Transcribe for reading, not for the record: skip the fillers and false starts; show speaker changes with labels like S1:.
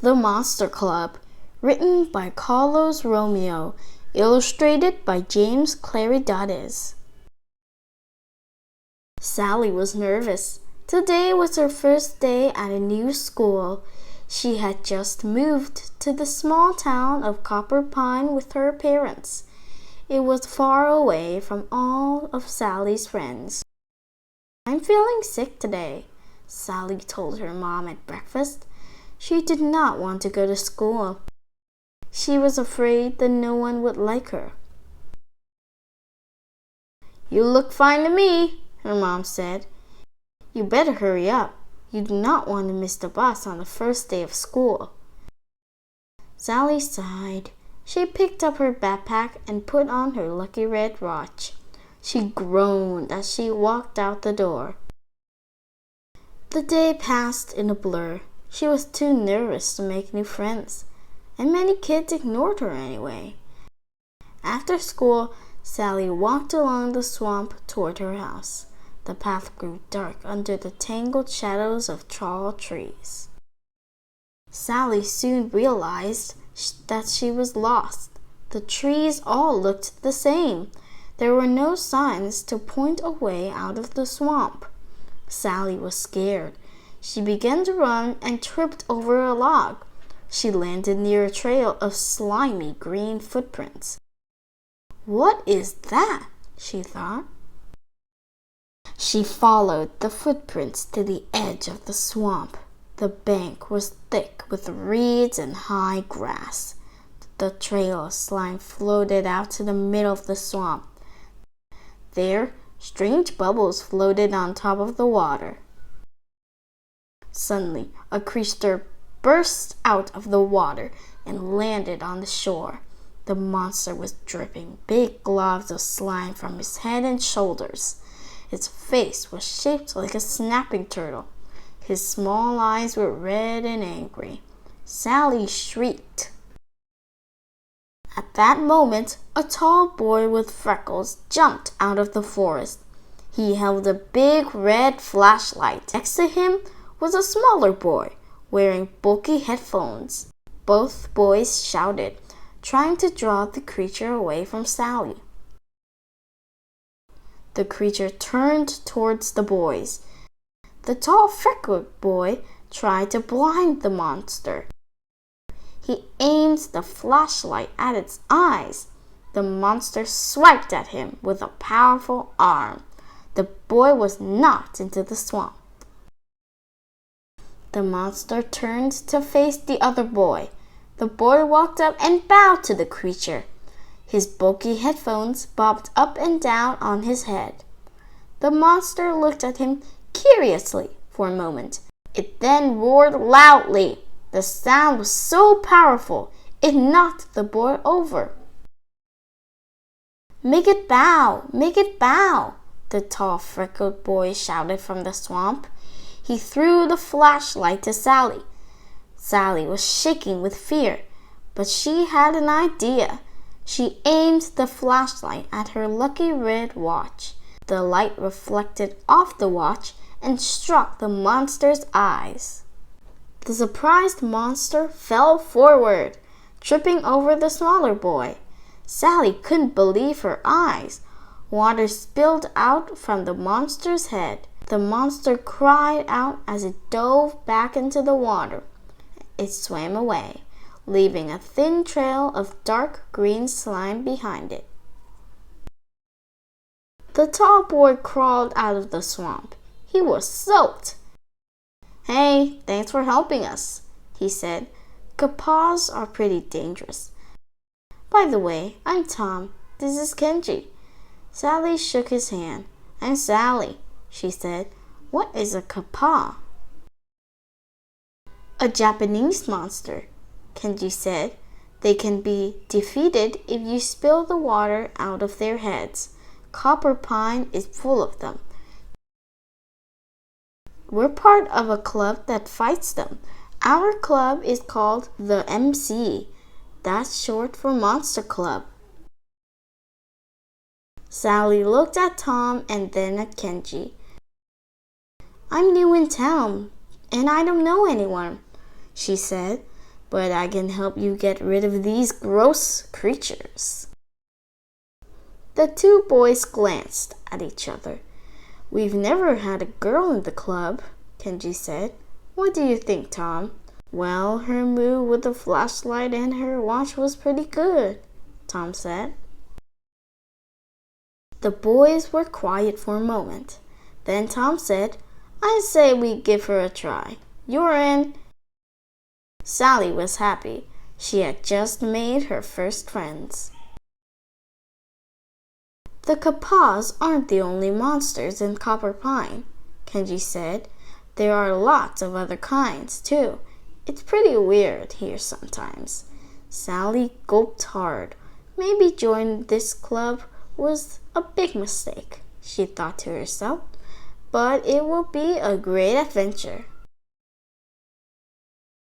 S1: The Monster Club, written by Carlos Romeo, illustrated by James Claridades. Sally was nervous. Today was her first day at a new school. She had just moved to the small town of Copper Pine with her parents. It was far away from all of Sally's friends. "I'm feeling sick today," Sally told her mom at breakfast. She did not want to go to school. She was afraid that no one would like her. "You look fine to me," her mom said. "You better hurry up. You do not want to miss the bus on the first day of school." Sally sighed. She picked up her backpack and put on her lucky red watch. She groaned as she walked out the door. The day passed in a blur. She was too nervous to make new friends, and many kids ignored her anyway. After school, Sally walked along the swamp toward her house. The path grew dark under the tangled shadows of tall trees. Sally soon realized that she was lost. The trees all looked the same. There were no signs to point a way out of the swamp. Sally was scared. She began to run and tripped over a log. She landed near a trail of slimy green footprints. "What is that?" she thought. She followed the footprints to the edge of the swamp. The bank was thick with reeds and high grass. The trail of slime floated out to the middle of the swamp. There, strange bubbles floated on top of the water. Suddenly, a creature burst out of the water and landed on the shore. The monster was dripping big globs of slime from his head and shoulders. Its face was shaped like a snapping turtle. His small eyes were red and angry. Sally shrieked. At that moment, a tall boy with freckles jumped out of the forest. He held a big red flashlight. Next to him was a smaller boy wearing bulky headphones. Both boys shouted, trying to draw the creature away from Sally. The creature turned towards the boys. The tall freckled boy tried to blind the monster. He aimed the flashlight at its eyes. The monster swiped at him with a powerful arm. The boy was knocked into the swamp. The monster turned to face the other boy. The boy walked up and bowed to the creature. His bulky headphones bobbed up and down on his head. The monster looked at him curiously for a moment. It then roared loudly. The sound was so powerful, it knocked the boy over. "Make it bow! Make it bow!" the tall freckled boy shouted from the swamp. He threw the flashlight to Sally. Sally was shaking with fear, but she had an idea. She aimed the flashlight at her lucky red watch. The light reflected off the watch and struck the monster's eyes. The surprised monster fell forward, tripping over the smaller boy. Sally couldn't believe her eyes. Water spilled out from the monster's head. The monster cried out as it dove back into the water. It swam away, leaving a thin trail of dark green slime behind it. The tall boy crawled out of the swamp. He was soaked. "Hey, thanks for helping us," he said. "Kapas are pretty dangerous. By the way, I'm Tom. This is Kenji." Sally shook his hand. "I'm Sally," she said. "What is a kapa?" "A Japanese monster," Kenji said. "They can be defeated if you spill the water out of their heads. Copper Pine is full of them. We're part of a club that fights them. Our club is called the MC. That's short for Monster Club." Sally looked at Tom and then at Kenji. "I'm new in town, and I don't know anyone," she said. but I can help you get rid of these gross creatures." The two boys glanced at each other. "We've never had a girl in the club," Kenji said. "What do you think, Tom?" "Well, her move with the flashlight and her watch was pretty good," Tom said. The boys were quiet for a moment. Then Tom said, "I say we give her a try. You're in." Sally was happy. She had just made her first friends. "The Kapas aren't the only monsters in Copper Pine," Kenji said. "There are lots of other kinds, too. It's pretty weird here sometimes." Sally gulped hard. Maybe joining this club was a big mistake, she thought to herself, but it will be a great adventure.